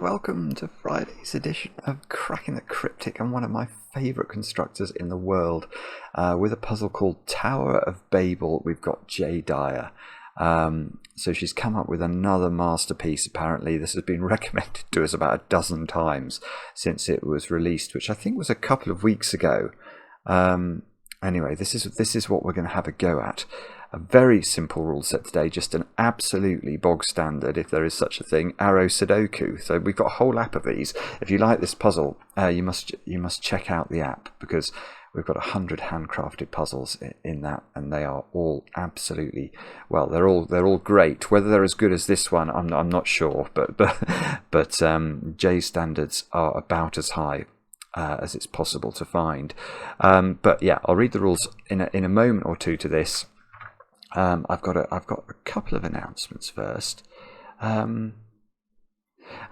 welcome to Friday's edition of Cracking the Cryptic and one of my favourite constructors in the world. With a puzzle called Tower of Babel, we've got Jay Dyer. So she's come up with another masterpiece. Apparently this has been recommended to us about a dozen times since it was released, which I think was a couple of weeks ago. Anyway, this is what we're going to have a go at. A very simple rule set today, just an absolutely bog standard, if there is such a thing, Arrrow Sudoku. So we've got a whole app of these. If you like this puzzle, you must check out the app, because we've got 100 handcrafted puzzles in that, and they are all absolutely, well, they're all great. Whether they're as good as this one, I'm not sure, but Jay's standards are about as high as it's possible to find. But yeah, I'll read the rules in a moment or two to this. I've got a couple of announcements first. In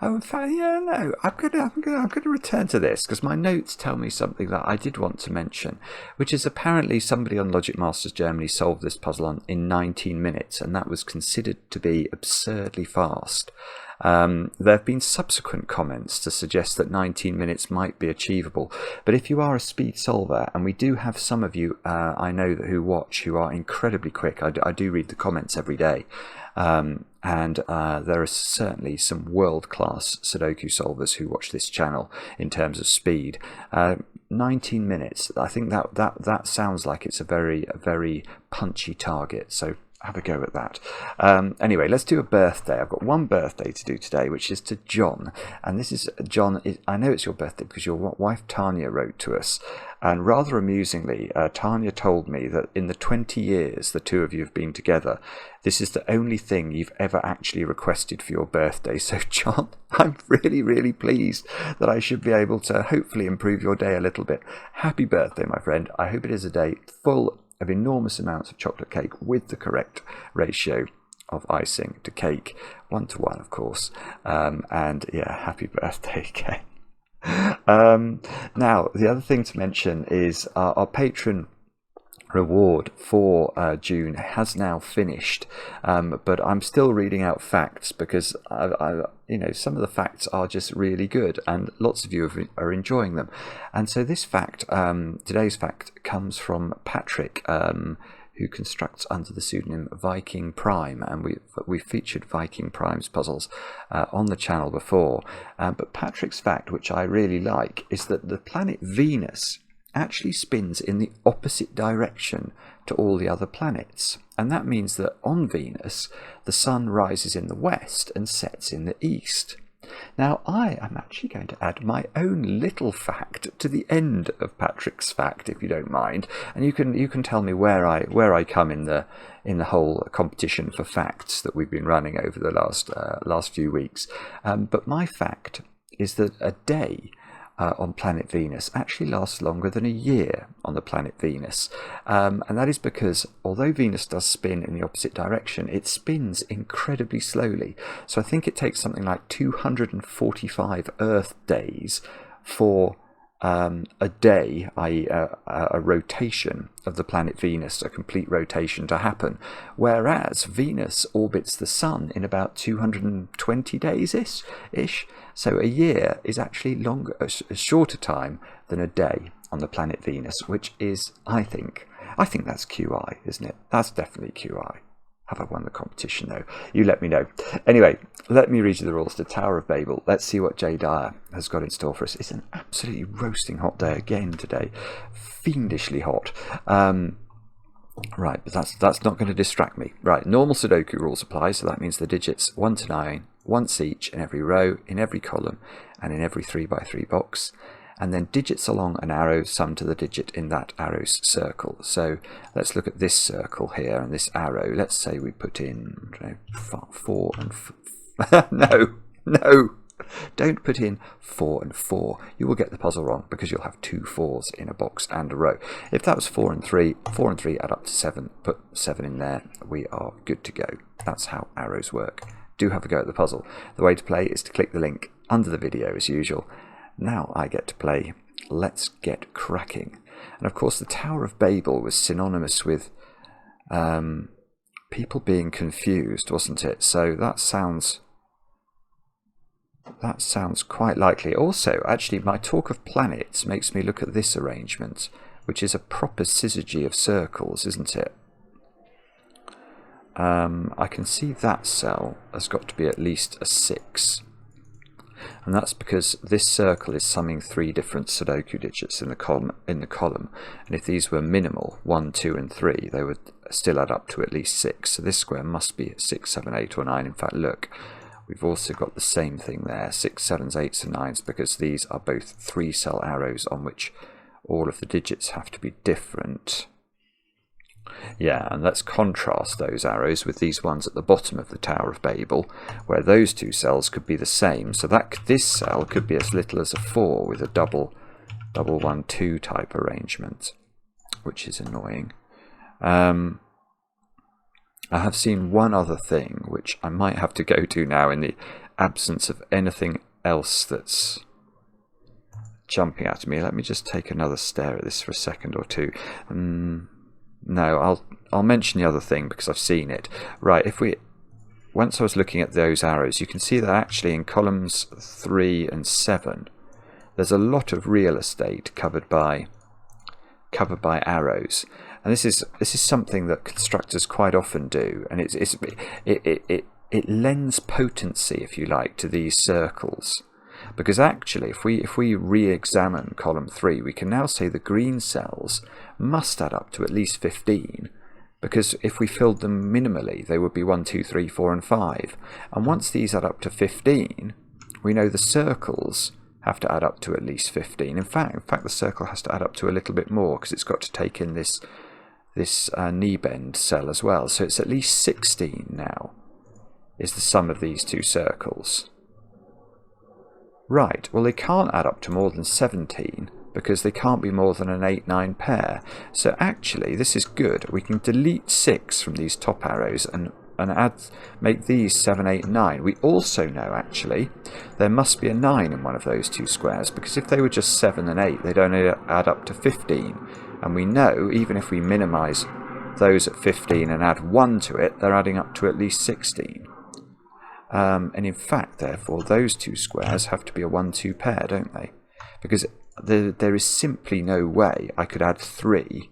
fact, yeah, no, I'm gonna return to this because my notes tell me something that I did want to mention, which is apparently somebody on Logic Masters Germany solved this puzzle in 19 minutes, and that was considered to be absurdly fast. There have been subsequent comments to suggest that 19 minutes might be achievable, but if you are a speed solver, and we do have some of you I know who watch who are incredibly quick, I do read the comments every day, and there are certainly some world-class Sudoku solvers who watch this channel in terms of speed. 19 minutes, I think that sounds like it's a very punchy target, so have a go at that. Anyway, let's do a birthday. I've got one birthday to do today, which is to John. And this is John. I know it's your birthday because your wife Tanya wrote to us. And rather amusingly, Tanya told me that in the 20 years the two of you have been together, this is the only thing you've ever actually requested for your birthday. So John, I'm really pleased that I should be able to hopefully improve your day a little bit. Happy birthday, my friend. I hope it is a day full of enormous amounts of chocolate cake with the correct ratio of icing to cake, 1:1 of course, and yeah, happy birthday again. Now the other thing to mention is our patron reward for June has now finished, but I'm still reading out facts because some of the facts are just really good and lots of you are enjoying them. And so this fact, today's fact, comes from Patrick, who constructs under the pseudonym VikingPrime, and we've featured VikingPrime's puzzles on the channel before. But Patrick's fact, which I really like, is that the planet Venus actually spins in the opposite direction to all the other planets, and that means that on Venus the sun rises in the west and sets in the east. Now I am actually going to add my own little fact to the end of Patrick's fact, if you don't mind, and you can tell me where I come in the whole competition for facts that we've been running over the last few weeks. But my fact is that a day on planet Venus actually lasts longer than a year on the planet Venus, and that is because although Venus does spin in the opposite direction, it spins incredibly slowly. So I think it takes something like 245 Earth days for a day, i.e. a rotation of the planet Venus, a complete rotation to happen, whereas Venus orbits the Sun in about 220 days ish. So a year is actually a shorter time than a day on the planet Venus, which is, I think that's QI, isn't it? That's definitely QI. Have I won the competition though? You let me know. Anyway, let me read you the rules to Tower of Babel. Let's see what Jay Dyer has got in store for us. It's an absolutely roasting hot day again today. Fiendishly hot. Right, but that's not going to distract me. Right, normal Sudoku rules apply, so that means the digits 1 to 9, once each in every row, in every column, and in every 3x3 box. And then digits along an arrow sum to the digit in that arrow's circle. So let's look at this circle here and this arrow. Let's say we put in 4 and no, don't put in 4 and 4. You will get the puzzle wrong because you'll have 2 4s in a box and a row. If that was 4 and 3 add up to 7. Put 7 in there. We are good to go. That's how arrows work. Do have a go at the puzzle. The way to play is to click the link under the video as usual. Now I get to play Let's Get Cracking. And of course the Tower of Babel was synonymous with people being confused, wasn't it? So that sounds That sounds quite likely. Also, actually, my talk of planets makes me look at this arrangement, which is a proper syzygy of circles, isn't it? I can see that cell has got to be at least a 6. And that's because this circle is summing 3 different Sudoku digits in the column. And if these were minimal, 1, 2, and 3, they would still add up to at least 6. So this square must be 6, 7, 8, or 9. In fact, look, we've also got the same thing there, 6, 7s, 8s, and 9s, because these are both 3-cell arrows on which all of the digits have to be different. Yeah, and let's contrast those arrows with these ones at the bottom of the Tower of Babel, where those 2 cells could be the same. So that this cell could be as little as a 4 with a double 1, 2 type arrangement, which is annoying. I have seen one other thing, which I might have to go to now in the absence of anything else that's jumping at me. Let me just take another stare at this for a second or two. No, I'll mention the other thing because I've seen it. Right, once I was looking at those arrows, you can see that actually in columns 3 and 7, there's a lot of real estate covered by arrows, and this is something that constructors quite often do, and it lends potency, if you like, to these circles. Because actually, if we re-examine column 3, we can now say the green cells must add up to at least 15, because if we filled them minimally, they would be 1, 2, 3, 4, and 5. And once these add up to 15, we know the circles have to add up to at least 15. In fact, the circle has to add up to a little bit more, because it's got to take in this knee bend cell as well. So it's at least 16 now, is the sum of these 2 circles. Right, well, they can't add up to more than 17 because they can't be more than an 8-9 pair. So actually, this is good. We can delete 6 from these top arrows and make these 7, 8, 9. We also know, actually, there must be a 9 in one of those 2 squares, because if they were just 7 and 8, they'd only add up to 15. And we know, even if we minimise those at 15 and add 1 to it, they're adding up to at least 16. And in fact, therefore, those 2 squares have to be a 1-2 pair, don't they? Because there is simply no way I could add 3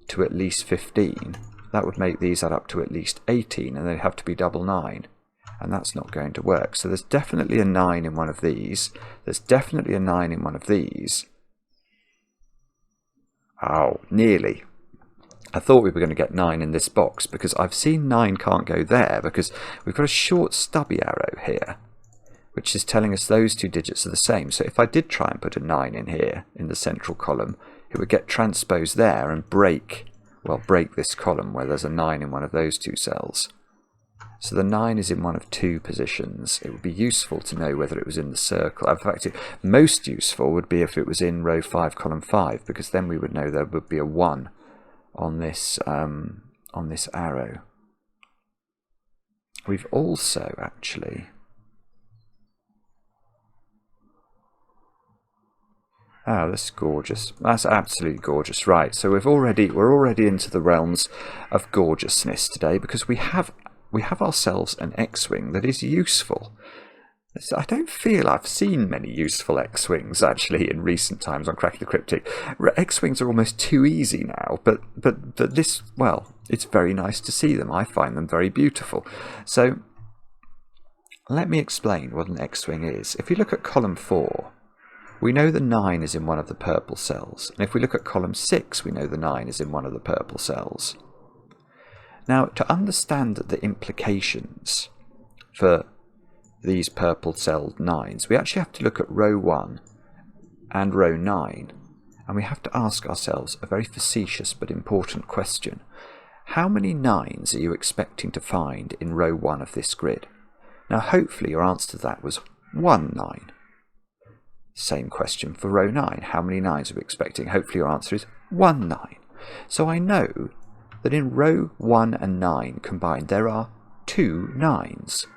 to at least 15. That would make these add up to at least 18, and they'd have to be double 9. And that's not going to work. So there's definitely a 9 in one of these. There's definitely a 9 in one of these. Oh, nearly. I thought we were going to get 9 in this box, because I've seen 9 can't go there, because we've got a short stubby arrow here, which is telling us those 2 digits are the same. So if I did try and put a 9 in here, in the central column, it would get transposed there and break this column where there's a 9 in one of those 2 cells. So the 9 is in one of 2 positions. It would be useful to know whether it was in the circle. In fact, most useful would be if it was in row 5, column 5, because then we would know there would be a 1 on this arrow. We've also actually oh, that's gorgeous. That's absolutely gorgeous. Right, so we're already into the realms of gorgeousness today, because we have ourselves an X-wing that is useful. I don't feel I've seen many useful X-wings actually in recent times on Cracking the Cryptic. X-wings are almost too easy now, but this, well, it's very nice to see them. I find them very beautiful. So let me explain what an X-wing is. If you look at column 4, we know the 9 is in one of the purple cells, and if we look at column 6, we know the 9 is in one of the purple cells. Now, to understand the implications for these purple cell 9s, we actually have to look at row 1 and row 9, and we have to ask ourselves a very facetious but important question. How many 9s are you expecting to find in row 1 of this grid? Now, hopefully your answer to that was 1 9. Same question for row 9. How many 9s are we expecting? Hopefully your answer is 1 9. So I know that in row 1 and 9 combined there are 2 9s.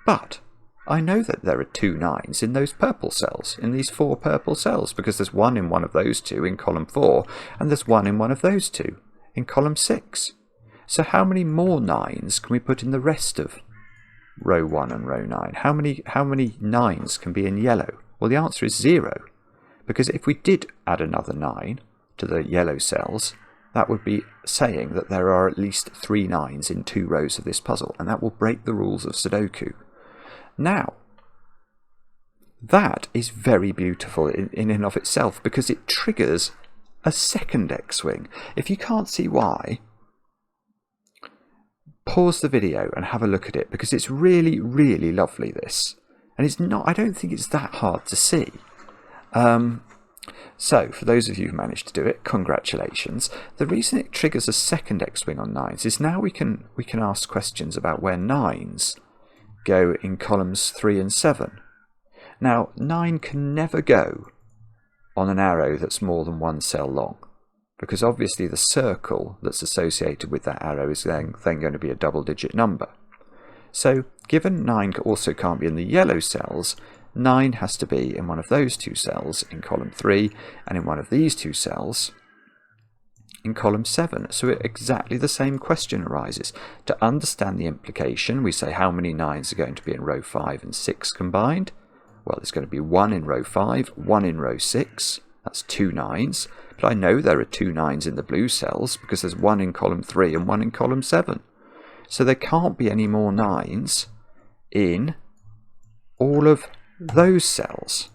But I know that there are 2 9s in those purple cells, in these 4 purple cells, because there's 1 in one of those 2 in column 4, and there's 1 in one of those 2 in column 6. So how many more 9s can we put in the rest of row 1 and row 9. How many 9s can be in yellow? Well, the answer is 0, because if we did add another 9 to the yellow cells, that would be saying that there are at least 3 9s in 2 rows of this puzzle, and that will break the rules of Sudoku. Now, that is very beautiful in and of itself, because it triggers a second X-Wing. If you can't see why, pause the video and have a look at it, because it's really, really lovely, this. And it's not, I don't think it's that hard to see. So, for those of you who managed to do it, congratulations. The reason it triggers a second X-Wing on 9s is now we can ask questions about where 9s go in columns 3 and 7. Now, 9 can never go on an arrow that's more than 1 cell long, because obviously the circle that's associated with that arrow is then going to be a double-digit number. So, given 9 also can't be in the yellow cells, 9 has to be in one of those 2 cells in column 3, and in one of these 2 cells in column 7. So exactly the same question arises. To understand the implication, we say how many 9s are going to be in row 5 and 6 combined? Well, there's going to be 1 in row 5, 1 in row 6. That's 2 9s. But I know there are 2 9s in the blue cells because there's 1 in column 3 and 1 in column 7. So there can't be any more 9s in all of those cells.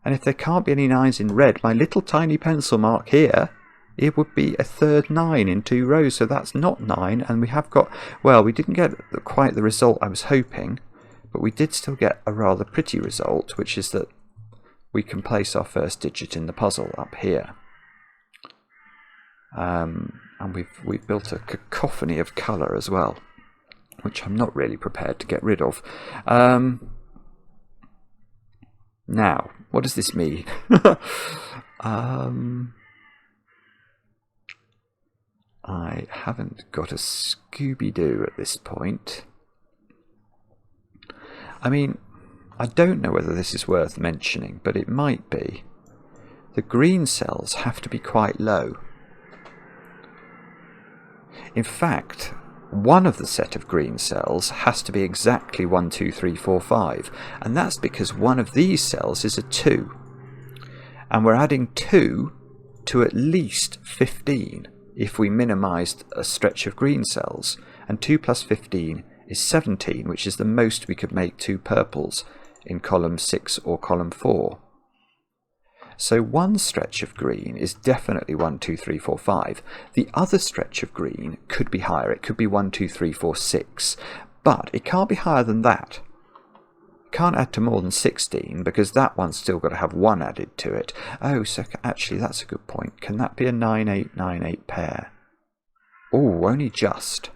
And if there can't be any 9s in red, my little tiny pencil mark here, it would be a third 9 in 2 rows. So that's not 9. And we have got, well, we didn't get quite the result I was hoping, but we did still get a rather pretty result, which is that we can place our first digit in the puzzle up here. And we've built a cacophony of colour as well, which I'm not really prepared to get rid of. Now, what does this mean? I haven't got a Scooby-Doo at this point. I mean, I don't know whether this is worth mentioning, but it might be. The green cells have to be quite low. In fact, one of the set of green cells has to be exactly 1, 2, 3, 4, 5, and that's because one of these cells is a 2. And we're adding 2 to at least 15 if we minimised a stretch of green cells, and 2 plus 15 is 17, which is the most we could make 2 purples in column 6 or column 4. So one stretch of green is definitely 1, 2, 3, 4, 5. The other stretch of green could be higher. It could be 1, 2, 3, 4, 6. But it can't be higher than that. It can't add to more than 16 because that one's still got to have 1 added to it. Oh, so actually that's a good point. Can that be a 9, 8, 9, 8 pair? Oh, only just.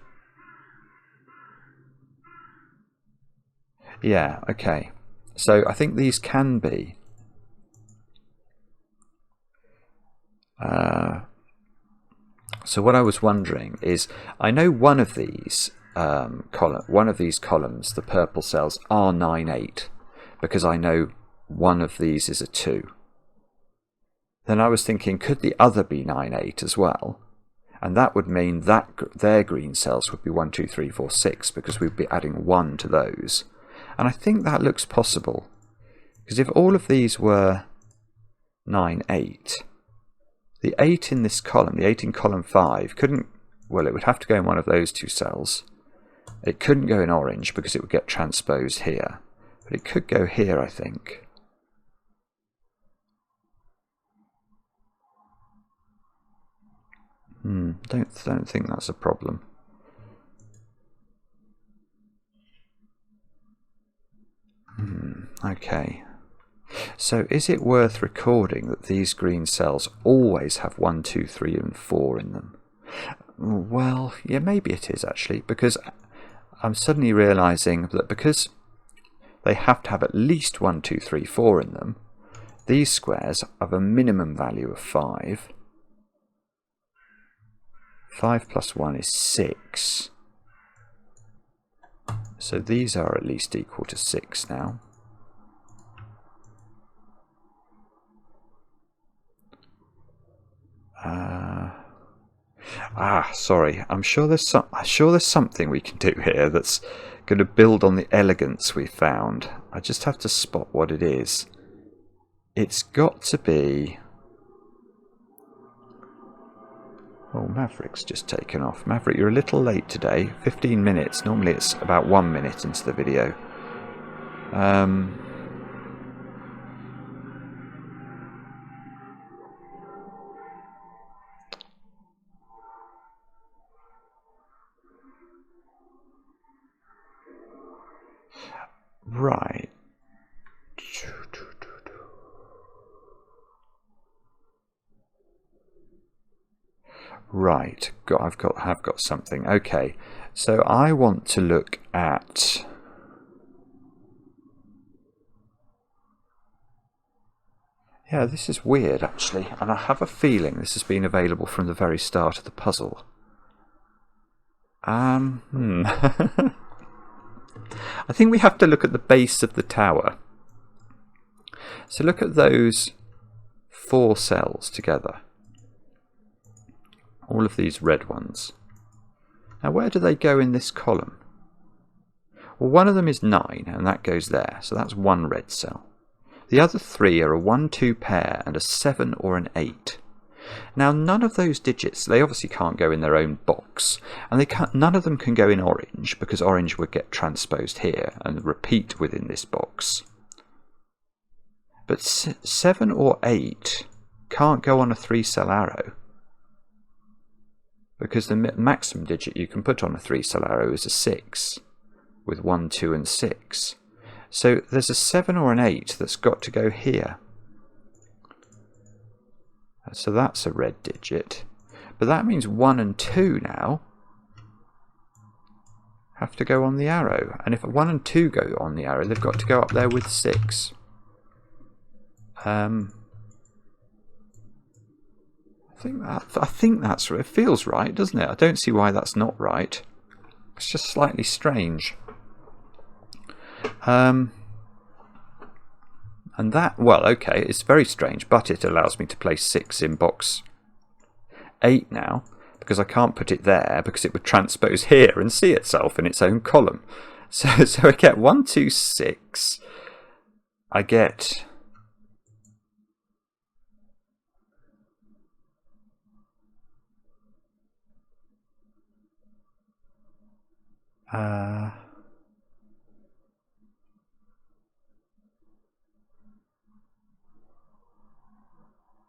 Yeah, okay. So I think these can be. So what I was wondering is, I know one of these columns, the purple cells, are 9, 8, because I know one of these is a 2. Then I was thinking, could the other be 9, 8 as well? And that would mean that their green cells would be 1, 2, 3, 4, 6, because we'd be adding 1 to those. And I think that looks possible, because if all of these were 9, 8, the 8 in this column, the 8 in column 5, couldn't, well, it would have to go in one of those 2 cells. It couldn't go in orange because it would get transposed here, but it could go here, I think. Don't think that's a problem. Okay. So is it worth recording that these green cells always have 1, 2, 3 and 4 in them? Well, yeah, maybe it is actually, because I'm suddenly realising that because they have to have at least 1, 2, 3, 4 in them, these squares have a minimum value of 5. 5 plus 1 is 6. So these are at least equal to 6 now. Sorry. I'm sure there's something we can do here that's going to build on the elegance we found. I just have to spot what it is. It's got to be... Oh, Maverick's just taken off. Maverick, you're a little late today. 15 minutes. Normally it's about 1 minute into the video. Right. Right. I've got something. Okay. So I want to look at... Yeah, this is weird actually, and I have a feeling this has been available from the very start of the puzzle. I think we have to look at the base of the tower. So look at those 4 cells together. All of these red ones. Now where do they go in this column? Well, one of them is 9 and that goes there, so that's 1 red cell. The other 3 are a 1-2 pair and a 7 or an 8. Now none of those digits, they obviously can't go in their own box, and none of them can go in orange because orange would get transposed here and repeat within this box. But 7 or 8 can't go on a 3-cell arrow because the maximum digit you can put on a 3-cell arrow is a 6 with 1, 2 and 6. So there's a 7 or an 8 that's got to go here. So that's a red digit. But that means 1 and 2 now have to go on the arrow. And if 1 and 2 go on the arrow, they've got to go up there with 6. I think that's right. It feels right, doesn't it? I don't see why that's not right. It's just slightly strange. And that, well, okay, it's very strange, but it allows me to place 6 in box 8 now, because I can't put it there because it would transpose here and see itself in its own column. So I get 1, 2, 6. I get...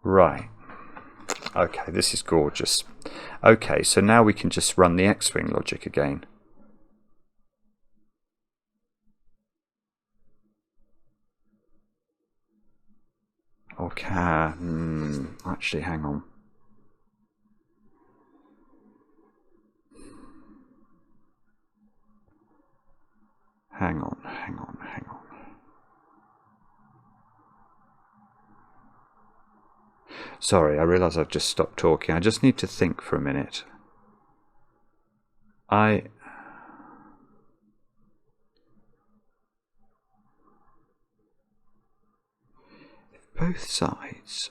Right. Okay, this is gorgeous. Okay, so now we can just run the X-Wing logic again. Okay, actually, hang on. Hang on. Sorry, I realise I've just stopped talking. I just need to think for a minute. If both sides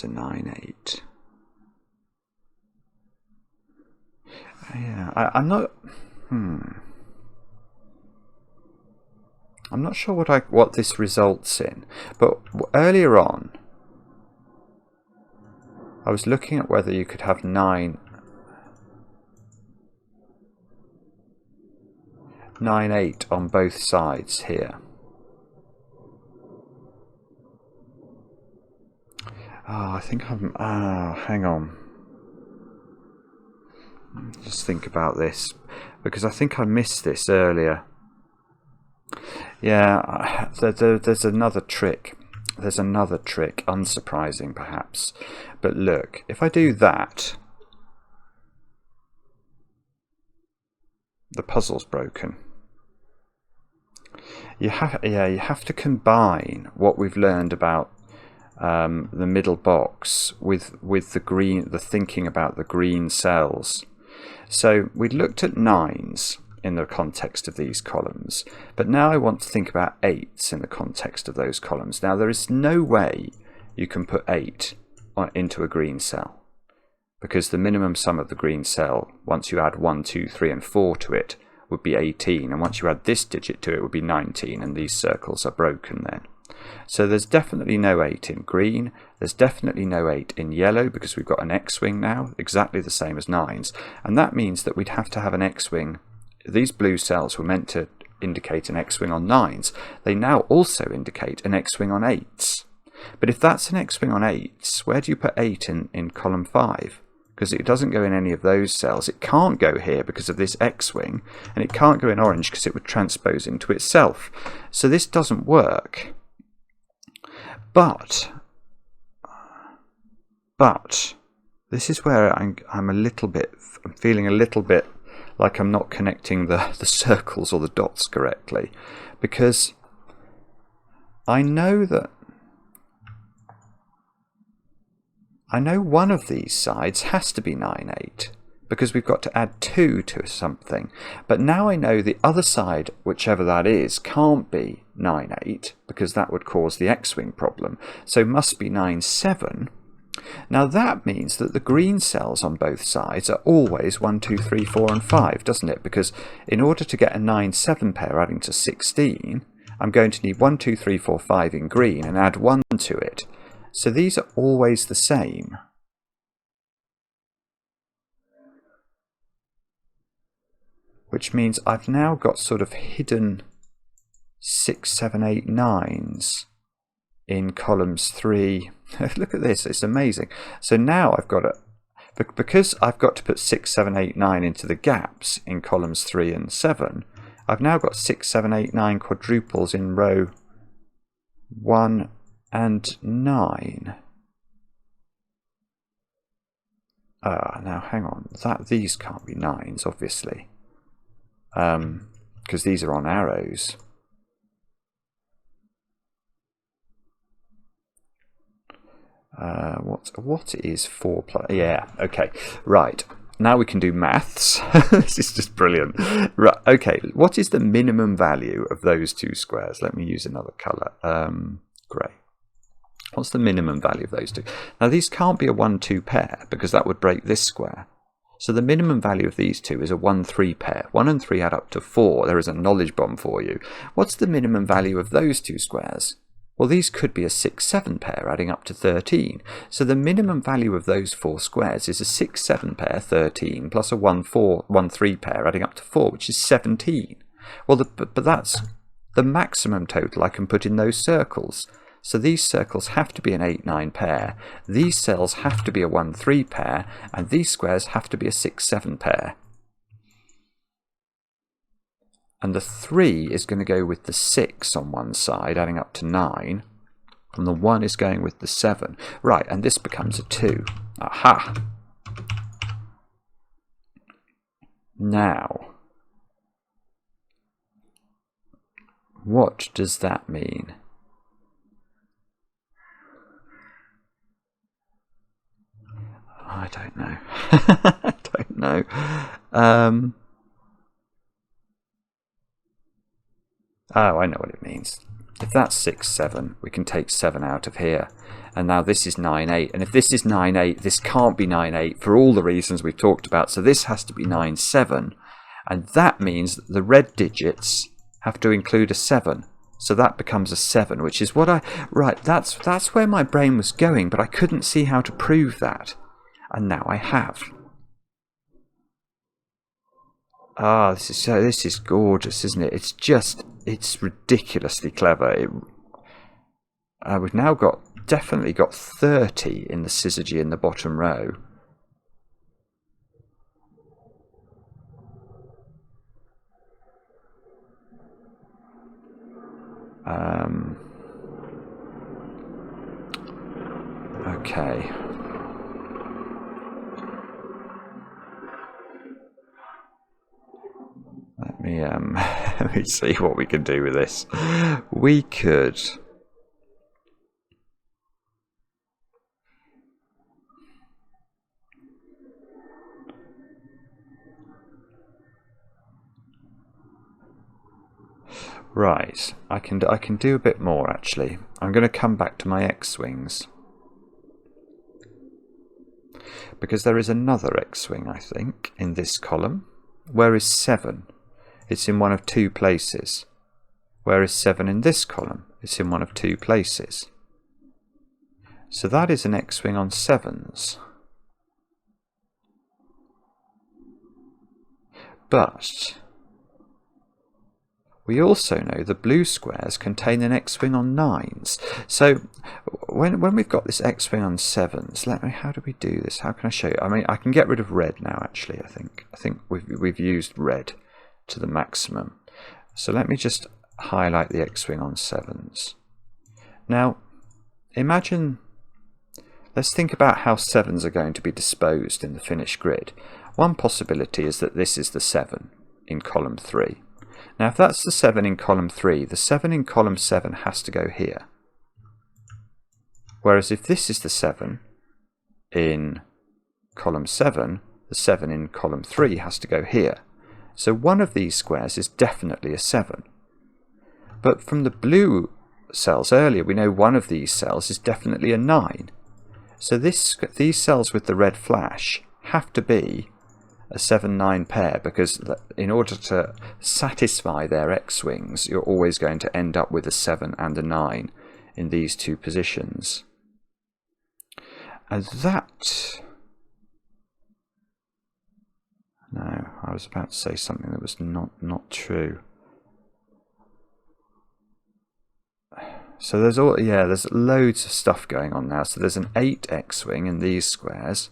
are 9, 8. Yeah, I'm not. I'm not sure what this results in, but earlier on, I was looking at whether you could have 9, 8 on both sides here. I think I'm. Hang on. Just think about this, because I think I missed this earlier. Yeah, there's another trick. There's another trick, unsurprising perhaps. But look, if I do that, the puzzle's broken. You have to combine what we've learned about the middle box with the thinking about the green cells. So we looked at 9s in the context of these columns, but now I want to think about 8s in the context of those columns. Now there is no way you can put 8 into a green cell, because the minimum sum of the green cell, once you add 1, 2, 3 and 4 to it, would be 18, and once you add this digit to it would be 19, and these circles are broken then. So there's definitely no 8 in green, there's definitely no 8 in yellow, because we've got an X-wing now, exactly the same as 9s, and that means that we'd have to have an X-wing. These blue cells were meant to indicate an X-wing on 9s, they now also indicate an X-wing on 8s. But if that's an X-wing on 8s, where do you put 8 in column 5? Because it doesn't go in any of those cells. It can't go here because of this X-wing, and it can't go in orange because it would transpose into itself. So this doesn't work. But this is where I'm feeling a little bit like I'm not connecting the circles or the dots correctly, because I know one of these sides has to be 9, 8, because we've got to add 2 to something. But now I know the other side, whichever that is, can't be 9, 8, because that would cause the X-wing problem. So must be 9, 7. Now that means that the green cells on both sides are always 1, 2, 3, 4 and 5, doesn't it? Because in order to get a 9, 7 pair adding to 16, I'm going to need 1, 2, 3, 4, 5 in green and add 1 to it. So these are always the same. Which means I've now got sort of hidden 6, 7, 8, 9s in columns 3. Look at this, it's amazing. So now I've got because I've got to put 6, 7, 8, 9 into the gaps in columns 3 and 7, I've now got 6, 7, 8, 9 quadruples in row 1 and 9. Now hang on, these can't be 9s, obviously, because these are on arrows. What is 4 plus? Yeah, okay, right. Now we can do maths. This is just brilliant. Right, okay. What is the minimum value of those two squares? Let me use another colour. Grey. What's the minimum value of those two? Now these can't be a 1, 2 pair because that would break this square. So the minimum value of these two is a 1, 3 pair. 1 and 3 add up to 4. There is a knowledge bomb for you. What's the minimum value of those two squares? Well, these could be a 6, 7 pair adding up to 13. So the minimum value of those 4 squares is a 6, 7 pair, 13, plus a 1, 3 pair adding up to 4, which is 17. Well, but that's the maximum total I can put in those circles. So these circles have to be an 8, 9 pair, these cells have to be a 1, 3 pair, and these squares have to be a 6, 7 pair. And the 3 is going to go with the 6 on one side, adding up to 9, and the 1 is going with the 7. Right, and this becomes a 2. Aha! Now, what does that mean? I don't know. I don't know. Oh, I know what it means. If that's 6, 7, we can take 7 out of here. And now this is 9, 8. And if this is 9, 8, this can't be 9, 8 for all the reasons we've talked about. So this has to be 9, 7. And that means that the red digits have to include a 7. So that becomes a 7, which is what right, that's where my brain was going, but I couldn't see how to prove that. And now I have. Ah, this is gorgeous, isn't it? It's ridiculously clever. We've now definitely got 30 in the syzygy in the bottom row. Okay. Let me see what we can do with this. We could... Right, I can do a bit more actually. I'm going to come back to my X-wings. because there is another X-wing, I think, in this column. Where is 7? It's in one of 2 places. Where is 7 in this column? It's in one of 2 places. So that is an X-wing on 7s. But we also know the blue squares contain an X-wing on 9s. So when we've got this X-wing on 7s, how do we do this? How can I show you? I mean, I can get rid of red now. Actually, I think we've used red to the maximum. So let me just highlight the X-wing on 7s. Now, imagine. Let's think about how 7s are going to be disposed in the finished grid. One possibility is that this is the 7 in column 3. Now, if that's the 7 in column 3, the 7 in column 7 has to go here. Whereas if this is the 7 in column 7, the 7 in column 3 has to go here. So one of these squares is definitely a 7. But from the blue cells earlier, we know one of these cells is definitely a 9. So these cells with the red flash have to be a 7-9 pair, because in order to satisfy their X-wings, you're always going to end up with a 7 and a 9 in these 2 positions. And that... No, I was about to say something that was not true. So there's loads of stuff going on now. So there's an 8 X-wing in these squares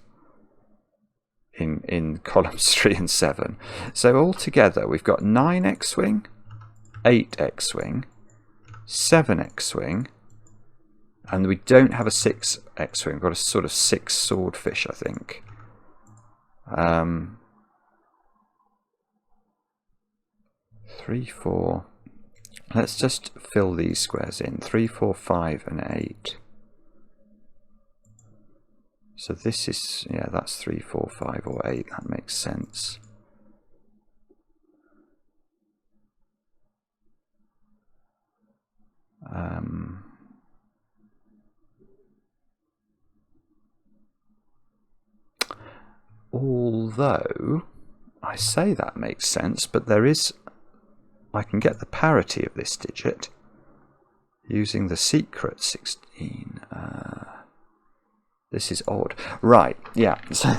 in columns 3 and 7. So altogether we've got 9 X-wing, 8 X-wing, 7 X-wing, and we don't have a 6 X-wing. We've got a sort of 6 swordfish, I think. 3, 4. Let's just fill these squares in. 3, 4, 5, and 8. So this is, yeah, that's 3, 4, 5, or 8. That makes sense. Although, I say that makes sense, but there is... I can get the parity of this digit using the secret 16. This is odd. Right, yeah. So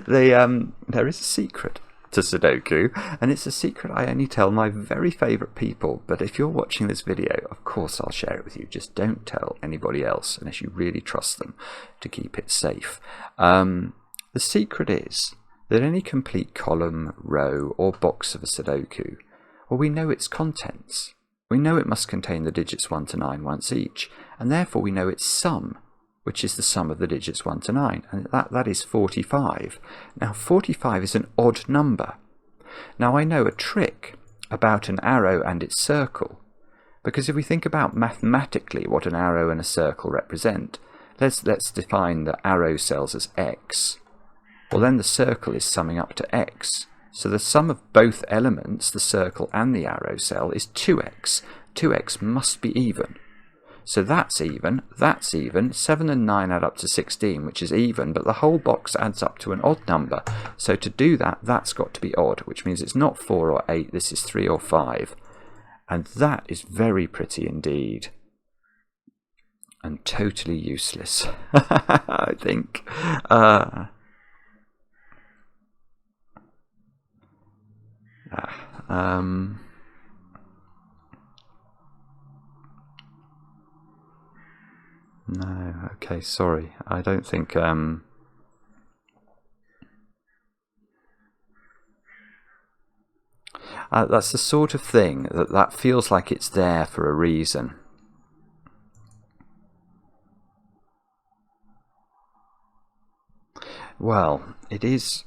there is a secret to Sudoku, and it's a secret I only tell my very favourite people. But if you're watching this video, of course I'll share it with you. Just don't tell anybody else unless you really trust them to keep it safe. The secret is that any complete column, row, or box of a Sudoku, well, we know its contents. We know it must contain the digits 1 to 9 once each, and therefore we know its sum, which is the sum of the digits 1 to 9, and that is 45. Now, 45 is an odd number. Now, I know a trick about an arrow and its circle, because if we think about mathematically what an arrow and a circle represent, let's define the arrow cells as x. Well, then the circle is summing up to x. So the sum of both elements, the circle and the arrow cell, is 2x. 2x must be even. So that's even, 7 and 9 add up to 16, which is even, but the whole box adds up to an odd number. So to do that, that's got to be odd, which means it's not 4 or 8, this is 3 or 5. And that is very pretty indeed. And totally useless, I think. No, okay, sorry. I don't think that's the sort of thing that feels like it's there for a reason. Well, it is.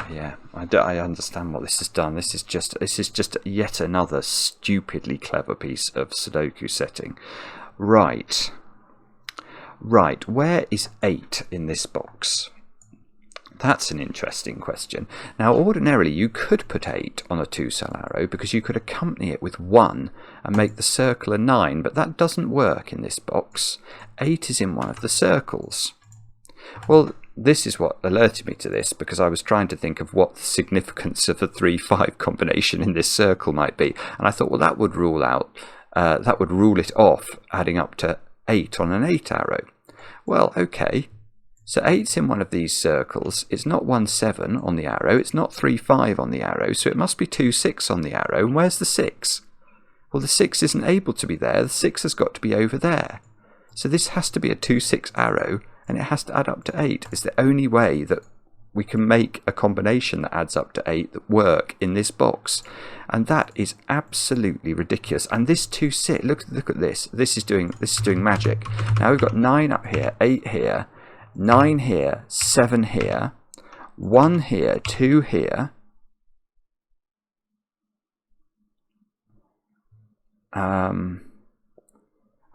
Yeah, I understand what this has done. This is just yet another stupidly clever piece of Sudoku setting. Right. Where is 8 in this box? That's an interesting question. Now, ordinarily, you could put 8 on a 2-cell arrow because you could accompany it with 1 and make the circle a 9, but that doesn't work in this box. 8 is in one of the circles. Well, this is what alerted me to this, because I was trying to think of what the significance of a 3-5 combination in this circle might be, and I thought, well, that would rule it off, adding up to 8 on an 8 arrow. Well, okay. So 8's in one of these circles. It's not 1-7 on the arrow. It's not 3-5 on the arrow. So it must be 2-6 on the arrow. And where's the 6? Well, the 6 isn't able to be there. The 6 has got to be over there. So this has to be a 2-6 arrow, and it has to add up to 8. It's the only way that we can make a combination that adds up to 8 that work in this box. And that is absolutely ridiculous. And this 2-6, look at this. This is doing magic. Now we've got 9 up here, 8 here, 9 here, 7 here, 1 here, 2 here. I'm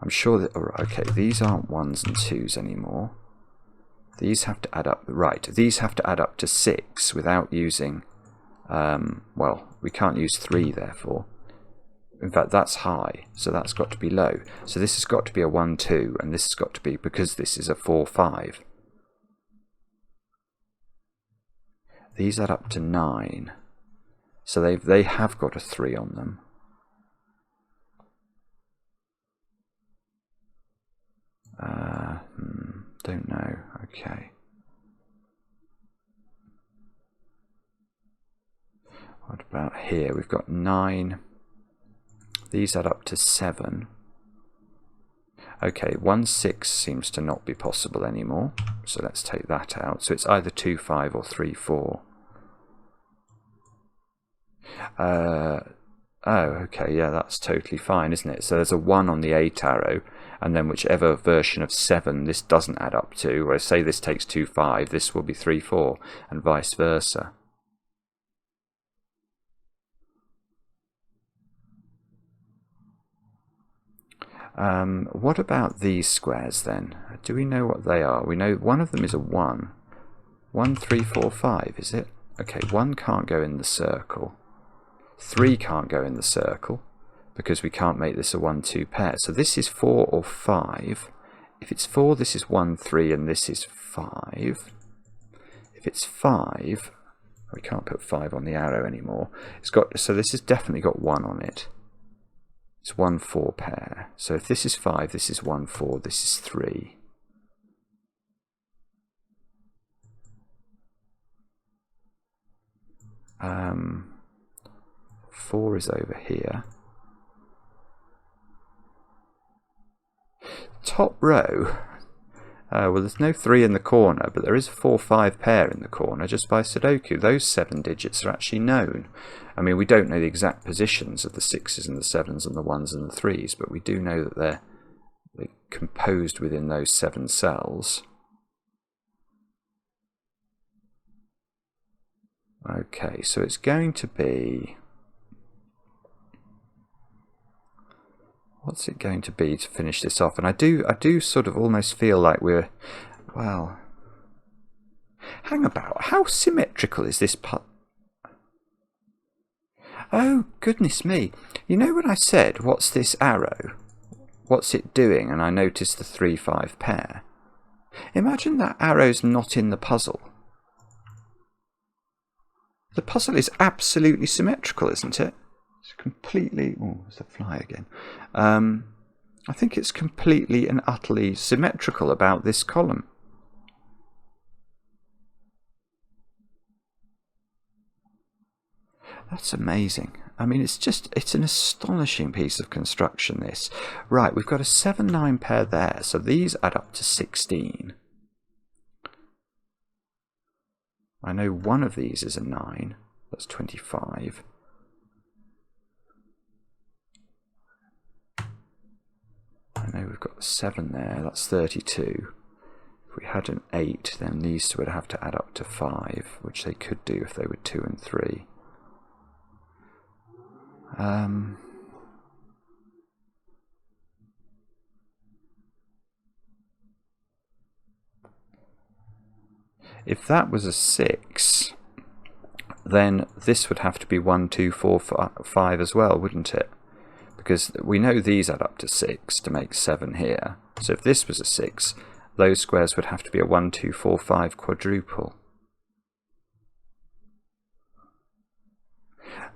sure that, okay, these aren't 1s and 2s anymore. These have to add up, right, these have to add up to 6 without using, well, we can't use 3 therefore. In fact, that's high, so that's got to be low. So this has got to be a 1-2, and this has got to be, because this is a 4-5. These add up to 9, so they have got a 3 on them. Don't know. Okay. What about here? We've got 9. These add up to 7. Okay, 1-6 seems to not be possible anymore, so let's take that out. So it's either 2-5 or 3-4. Oh, okay, yeah, that's totally fine, isn't it? So there's a 1 on the 8 arrow, and then whichever version of 7 this doesn't add up to, or say this takes 2-5, this will be 3-4, and vice versa. What about these squares then? Do we know what they are? We know one of them is a 1. 1, 3, 4, 5, is it? Okay, 1 can't go in the circle. 3 can't go in the circle because we can't make this a 1-2 pair. So this is 4 or 5. If it's 4, this is 1, 3, and this is 5. If it's 5, we can't put 5 on the arrow anymore. So this has definitely got 1 on it. It's 1-4 pair. So if this is 5, this is 1-4, this is 3. Um, 4 is over here. Top row. Well, there's no 3 in the corner, but there is a 4-5 pair in the corner just by Sudoku. Those 7 digits are actually known. I mean, we don't know the exact positions of the 6s and the 7s and the 1s and the 3s, but we do know that they're composed within those 7 cells. Okay, so it's going to be... What's it going to be to finish this off? And I do sort of almost feel like we're... Well... Hang about. How symmetrical is this putt? Oh, goodness me. You know when I said, what's this arrow? What's it doing? And I noticed the 3-5 pair. Imagine that arrow's not in the puzzle. The puzzle is absolutely symmetrical, isn't it? It's completely... Oh, there's a fly again. I think it's completely and utterly symmetrical about this column. That's amazing. I mean, it's an astonishing piece of construction, this. Right, we've got a 7-9 pair there, so these add up to 16. I know one of these is a 9. That's 25. I know we've got 7 there. That's 32. If we had an 8, then these two would have to add up to 5, which they could do if they were 2 and 3. if that was a 6, then this would have to be 1, 2, 4, 5 as well, wouldn't it? Because we know these add up to 6 to make 7 here. So if this was a 6, those squares would have to be a 1, 2, 4, 5 quadruple.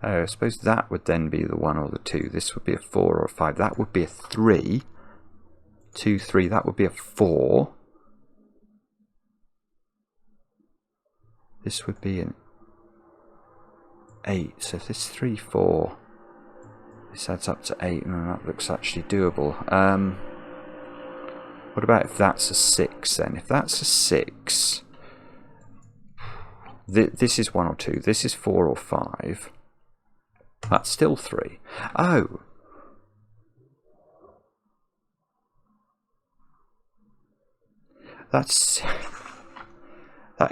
Oh, I suppose that would then be the 1 or the 2. This would be a 4 or a 5. That would be a 3. 2, 3. That would be a 4. This would be an 8. So if this 3, 4, this adds up to 8, and that looks actually doable. What about if that's a 6 then? If that's a 6, this is 1 or 2. This is 4 or 5. That's still 3. Oh! That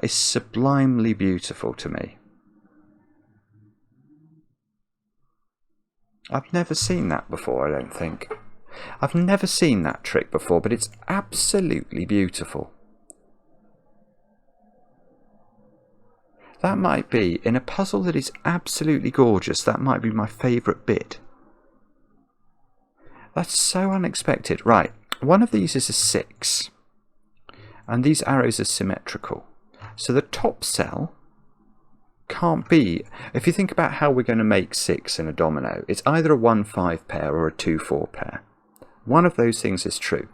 is sublimely beautiful to me. I've never seen that before, I don't think. I've never seen that trick before, but it's absolutely beautiful. That might be, in a puzzle that is absolutely gorgeous, that might be my favourite bit. That's so unexpected. Right, one of these is a 6, and these arrows are symmetrical. So the top cell can't be, if you think about how we're going to make 6 in a domino, it's either a 1-5 pair or a 2-4 pair. One of those things is true.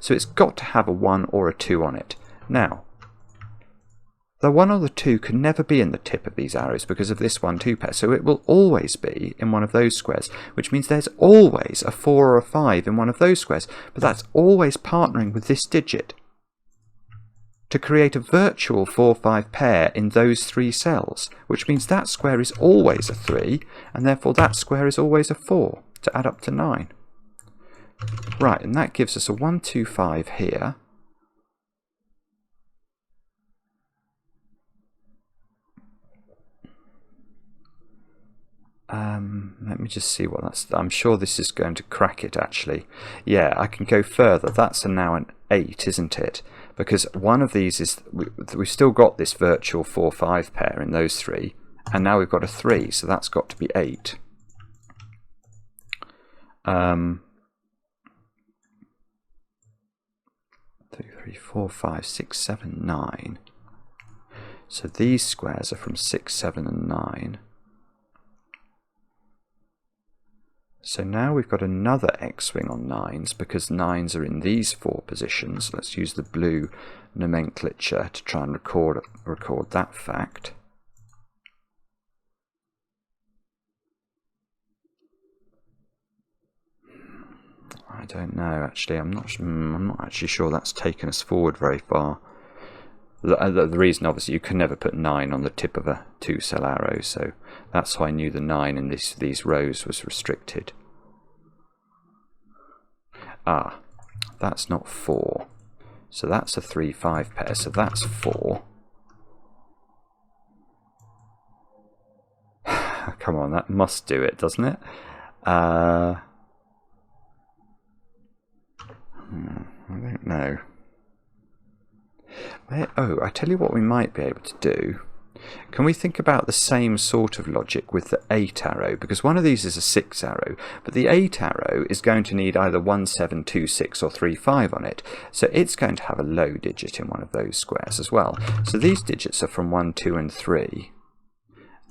So it's got to have a 1 or a 2 on it. Now, the 1 or the 2 can never be in the tip of these arrows because of this 1-2 pair. So it will always be in one of those squares, which means there's always a 4 or a 5 in one of those squares. But that's always partnering with this digit to create a virtual 4-5 pair in those 3 cells, which means that square is always a 3, and therefore that square is always a 4 to add up to 9. Right, and that gives us a 1, 2, 5 here. Let me just see what that's. I'm sure this is going to crack it actually. Yeah, I can go further. That's now an 8, isn't it? Because one of these is, we've still got this virtual 4-5 pair in those 3, and now we've got a 3, so that's got to be 8. 2, 3, 4, 5, 6, 7, 9. So these squares are from 6, 7, and 9. So now we've got another X-wing on 9s because 9s are in these 4 positions. Let's use the blue nomenclature to try and record that fact. I don't know actually. I'm not actually sure that's taken us forward very far. The reason, obviously, you can never put 9 on the tip of a 2-cell arrow, so that's why I knew the 9 in these rows was restricted. Ah, that's not 4. So that's a 3-5 pair, so that's 4. Come on, that must do it, doesn't it? I don't know. Oh, I tell you what we might be able to do. Can we think about the same sort of logic with the 8 arrow? Because one of these is a 6 arrow, but the 8 arrow is going to need either 1, 7, 2, 6 or 3, 5 on it. So it's going to have a low digit in one of those squares as well. So these digits are from 1, 2 and 3.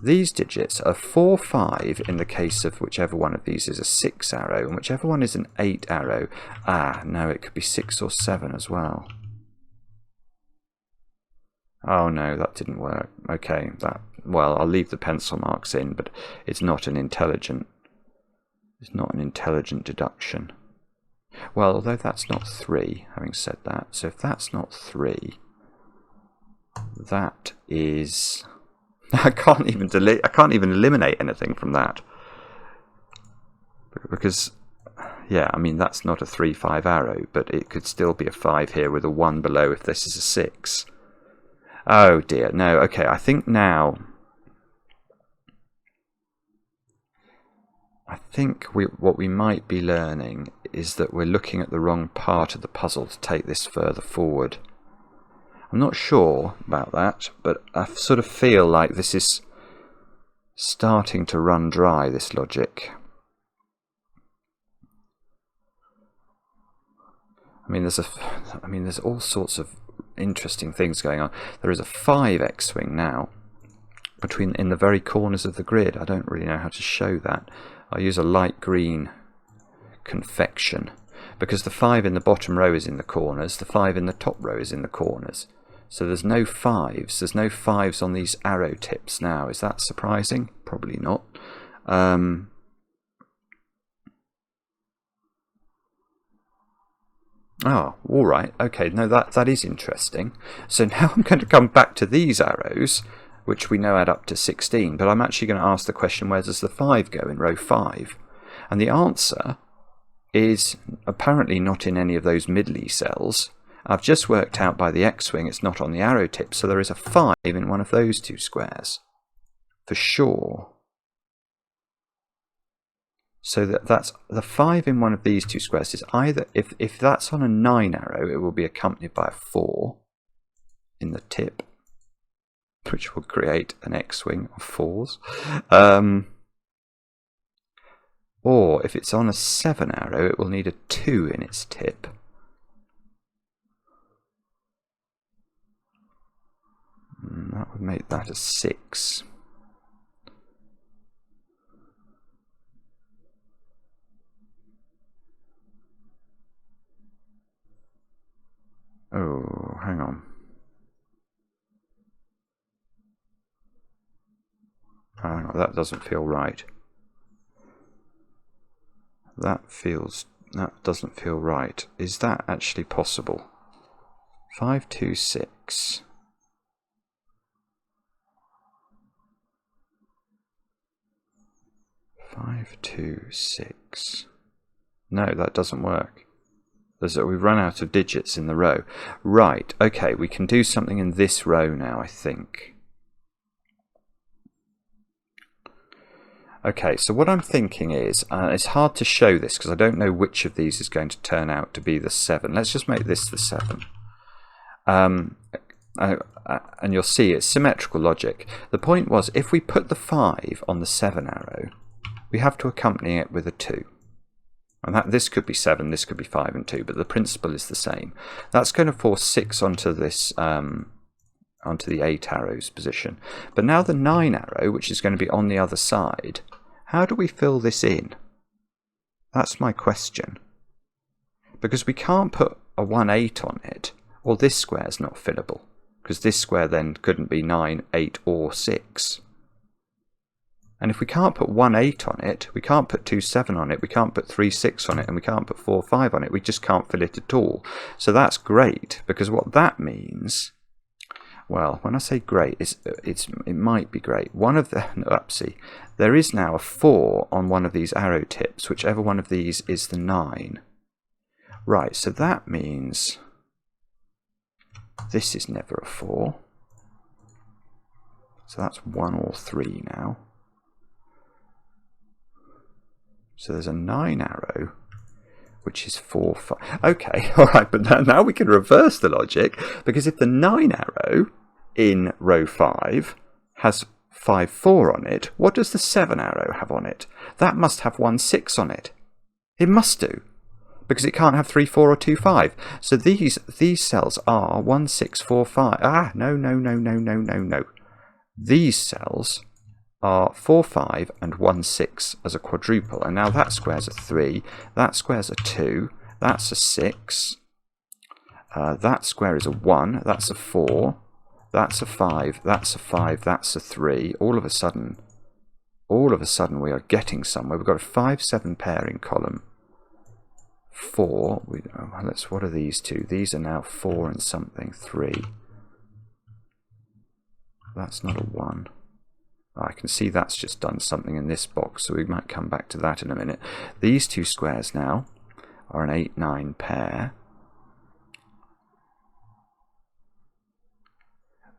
These digits are 4, 5 in the case of whichever one of these is a 6 arrow, and whichever one is an 8 arrow. Ah, no, it could be 6 or 7 as well. Oh no, that didn't work. Okay, well, I'll leave the pencil marks in, but it's not an intelligent deduction. Well, although that's not 3, having said that. So if that's not 3, that is, I can't even eliminate anything from that. Because yeah, I mean that's not a 3-5 arrow, but it could still be a 5 here with a 1 below if this is a 6. Oh dear, no, okay, I think now, what we might be learning is that we're looking at the wrong part of the puzzle to take this further forward. I'm not sure about that, but I sort of feel like this is starting to run dry, this logic. I mean, there's all sorts of interesting things going on. There is a 5 X-wing now in the very corners of the grid. I don't really know how to show that. I'll use a light green confection because the 5 in the bottom row is in the corners, the 5 in the top row is in the corners. So there's no 5s. There's no 5s on these arrow tips now. Is that surprising? Probably not. Oh, all right. Okay, no, that is interesting. So now I'm going to come back to these arrows, which we know add up to 16, but I'm actually going to ask the question, where does the 5 go in row 5? And the answer is apparently not in any of those middly cells. I've just worked out by the X-wing it's not on the arrow tip, so there is a 5 in one of those 2 squares, for sure. So that's the 5 in one of these 2 squares is either, if that's on a 9 arrow, it will be accompanied by a 4 in the tip, which will create an X-wing of 4s. Or if it's on a 7 arrow, it will need a 2 in its tip. That would make that a 6. Oh, hang on. Hang on, that doesn't feel right. That doesn't feel right. Is that actually possible? 5, 2, 6. 5, 2, 6. No, that doesn't work. We've run out of digits in the row. Right, okay, we can do something in this row now, I think. Okay, so what I'm thinking is, it's hard to show this because I don't know which of these is going to turn out to be the 7. Let's just make this the 7. And you'll see it's symmetrical logic. The point was, if we put the 5 on the 7 arrow, we have to accompany it with a 2. And this could be 7, this could be 5 and 2, but the principle is the same. That's going to force 6 onto this, onto the 8 arrows position. But now the 9 arrow, which is going to be on the other side, how do we fill this in? That's my question. Because we can't put a 1, 8 on it, or this square is not fillable, because this square then couldn't be 9, 8 or 6. And if we can't put 1, 8 on it, we can't put 2, 7 on it, we can't put 3, 6 on it, and we can't put 4, 5 on it, we just can't fill it at all. So that's great, because what that means, well, when I say great, it might be great. One of the, oopsie, there is now a 4 on one of these arrow tips, whichever one of these is the 9. Right, so that means this is never a 4. So that's 1 or 3 now. So there's a 9 arrow, which is 4, 5. Okay, all right, but now we can reverse the logic, because if the 9 arrow in row 5 has 5, 4 on it, what does the 7 arrow have on it? That must have 1, 6 on it. It must do, because it can't have 3, 4 or 2, 5. So these cells are 1, 6, 4, 5. No. These cells are 4, 5 and 1, 6 as a quadruple. And now that square's a 3, that square's a 2, that's a 6, that square is a 1, that's a 4, that's a 5, that's a 5, that's a 3. All of a sudden we are getting somewhere. We've got a 5, 7 pair in column 4. What are these two? These are now 4 and something, 3. That's not a 1. I can see that's just done something in this box, so we might come back to that in a minute. These two squares now are an 8, 9 pair.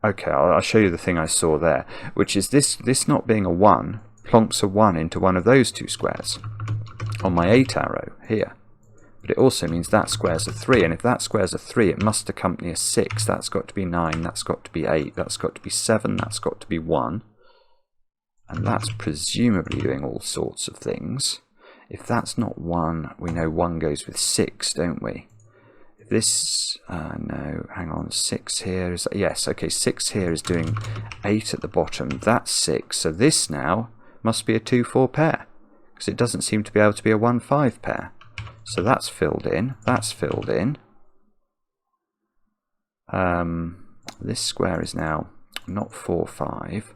Okay, I'll show you the thing I saw there, which is this not being a 1, plonks a 1 into one of those 2 squares on my 8 arrow here. But it also means that square's a 3, and if that square's a 3, it must accompany a 6. That's got to be 9, that's got to be 8, that's got to be 7, that's got to be 1. And that's presumably doing all sorts of things. If that's not 1, we know 1 goes with 6, don't we? If this, no, hang on, 6 here is, yes, okay, 6 here is doing 8 at the bottom. That's 6, so this now must be a 2-4 pair, because it doesn't seem to be able to be a 1-5 pair. So that's filled in, that's filled in. This square is now not 4, 5.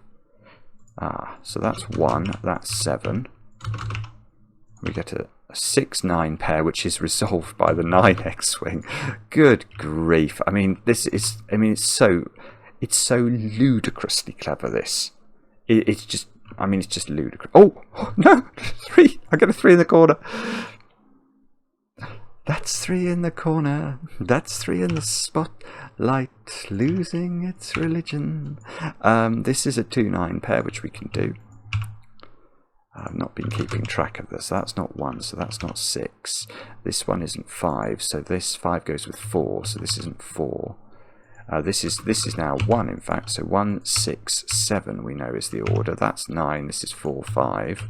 So that's 1, that's 7. We get a 6-9 pair, which is resolved by the 9 X-wing. Good grief! I mean, this is. I mean, it's so ludicrously clever. This. It's just. I mean, it's just ludicrous. Oh no! 3. I get a 3 in the corner. That's 3 in the corner. That's 3 in the spotlight, losing its religion. This is a 2-9 pair, which we can do. I've not been keeping track of this. That's not 1, so that's not 6. This one isn't 5, so this 5 goes with 4, so this isn't 4. This is now 1, in fact. So 1, 6, 7 we know is the order. That's 9. This is 4, 5.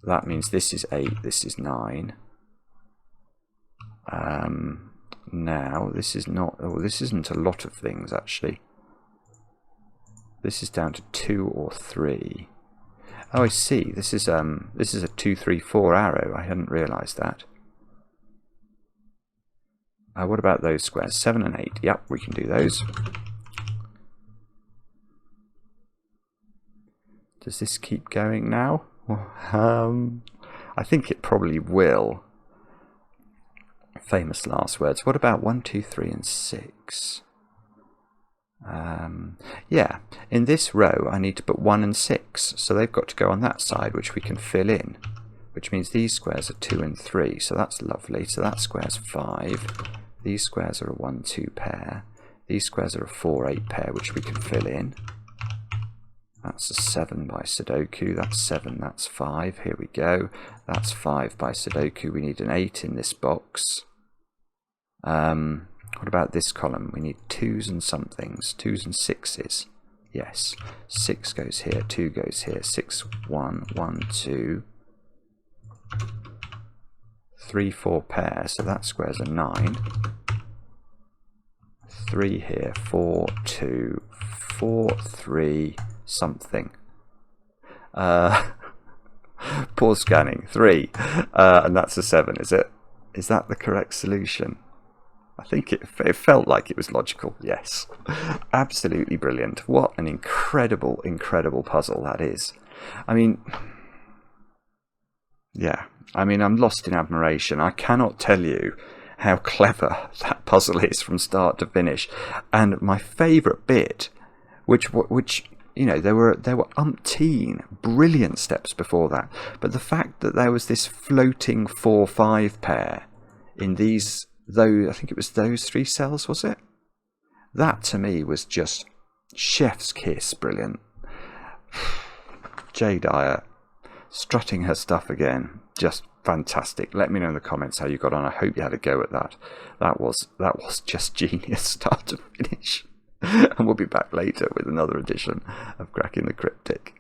That means this is 8. This is 9. Now this is not. Oh, this isn't a lot of things actually. This is down to 2 or 3. Oh, I see. This is a 2, 3, 4 arrow. I hadn't realised that. What about those squares? 7 and 8. Yep, we can do those. Does this keep going now? I think it probably will. Famous last words. What about 1, 2, 3, and 6? Yeah, in this row I need to put 1 and 6, so they've got to go on that side, which we can fill in, which means these squares are 2 and 3, so that's lovely. So that square's 5. These squares are a 1, 2 pair. These squares are a 4, 8 pair, which we can fill in. That's a 7 by Sudoku. That's 7, that's 5. Here we go. That's 5 by Sudoku. We need an 8 in this box. What about this column? We need 2s and somethings. 2s and 6s. Yes. 6 goes here. 2 goes here. 6, 1, 1, 2. 3, 4 pair. So that square's a 9. 3 here. 4, 2, 4, 3, something. Pause scanning. 3. And that's a 7, is it? Is that the correct solution? I think it felt like it was logical, yes. Absolutely brilliant. What an incredible, incredible puzzle that is. I mean, yeah. I mean, I'm lost in admiration. I cannot tell you how clever that puzzle is from start to finish. And my favourite bit, which you know, there were umpteen brilliant steps before that, but the fact that there was this floating 4-5 pair in these, though I think it was those 3 cells, was it? That to me was just chef's kiss, brilliant. Jay Dyer strutting her stuff again, just fantastic. Let me know in the comments how you got on. I hope you had a go at that. That was just genius start to finish. And we'll be back later with another edition of Cracking the Cryptic.